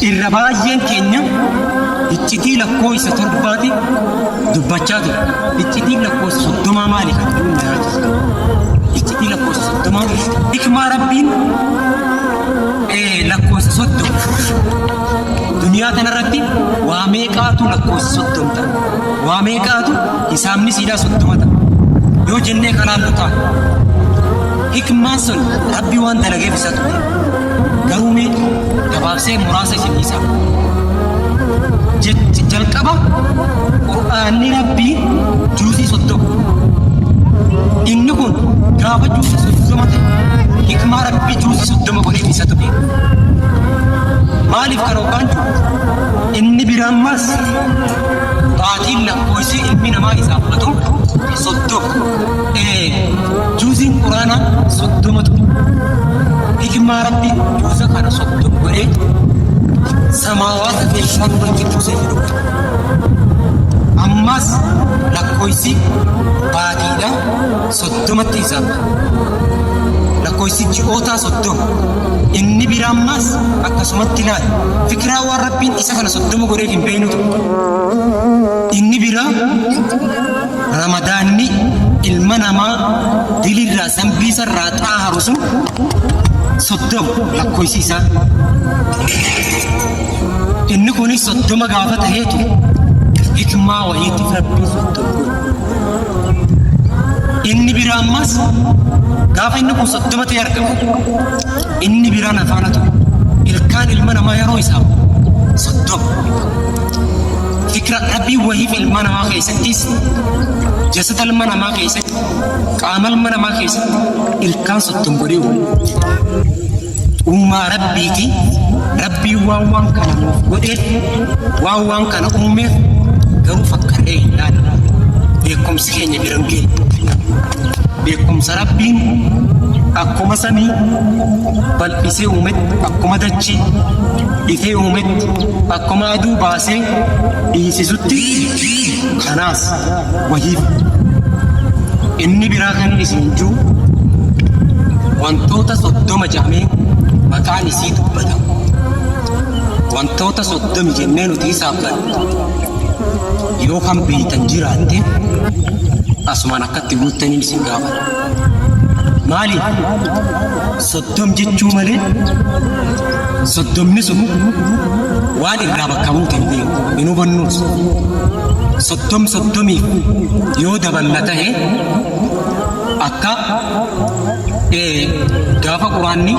irrabaayyen keenya iccitii lakkoo isa torbaati dubbachaa ture. Iccitii lakkoo isa soddomaa maali kan jedhu na yaachisa. Iccitii lakkoo isa soddomaa hikmaa rabbiin lakkoo isa soddoma. Duniyaa kanarratti waa meeqaatu lakkoo isa soddomta. Waa meeqaatu hisaabni siidaa soddoma ta'a. Yoo jennee kanaan nu ta'a. Hikmaan sun rabbi waan dalageef isa ture. Garuu mee gabaabsee muraasa isin isaa. Jalqaba Qur'aanni rabbii juuzii soddoma. Inni kun gaafa juuzii soddoma ta'e hikmaa rabbii juuzii soddoma godhee isa ture. Maaliif kan hoogaan jiru? Inni biraan maas baatiin lakkoofsi ilmi namaa isaa fudhatu soddoma. Juuziin Quraanaa soddoma ture. Hikmaa rabbii juuza kana soddoma godhee samaawaata keessaa duratti buusee jiru. Ammas lakkoofsi baatiidha soddomatti isaaf. Lakkoofsi ji'ootaa soddoma. Inni biraan maas akkasumatti ilaali. Fikiraa waan rabbiin isa kana soddoma godheef hin beeknutu. Inni biraa ramadaanni ilma namaa dilirraa zambiisarraa xaaharu sun soddoma lakkoofsi isaa. Inni kunis soddoma gaafa ta'eetu hikmaa wayiitiif rabbiin soddoma. Inni biraan maas gaafa inni kun soddoma ta'e argamu. Inni biraan afaana ture. Ilkaan ilma namaa yeroo isaa soddoma. Fikra rabbiin wayiif ilma namaa keessattis jasada ilma namaa keessatti qaama ilma namaa keessatti ilkaan soddoma godhee uumaa rabbiiti. Rabbiin waan kana nuuf godheef waan kana uumeef garuu fakkarree hin laanne. Beekumsi keenya biran geenye. Beekumsa rabbiin akkuma samii bal'isee uumetti, akkuma dachii ifee uumetti, akkuma aduu baasee dhiisisutti kanaas wahiif. Inni biraa kan isin jiru wantoota soddoma jedhamee maqaan isii dubbatamu. Wantoota soddomi jennee nuti isaaf gannu yoo kan beektan jiraatte asumaan akkatti guuttaniin isin gaafata. Maaliif soddom jechuu malee soddomni sun waan irraa bakka buute hin beeku hin hubannuus. Soddomiif yoo daballa ta'e akka gaafa Quraanni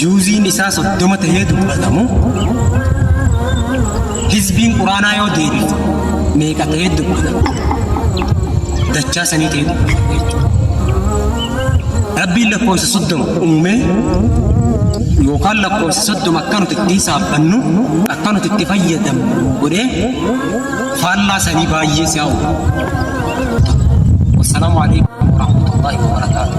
juuziin isaa soddoma ta'ee dubbatamu hizbiin Quraanaa yoo deebitu meeqa ta'ee dubbatamu dachaa sanii ta'ee dubbatamu. Rabbiin lakkoofsa soddoma uumee yookaan lakkoofsa soddoma akka nuti itti saaphannu akka nuti itti fayyadamnu godhee faallaa sanii baay'ee si'aawwa. Wassalaamu alaikum warahmatullahi wabarakatuh.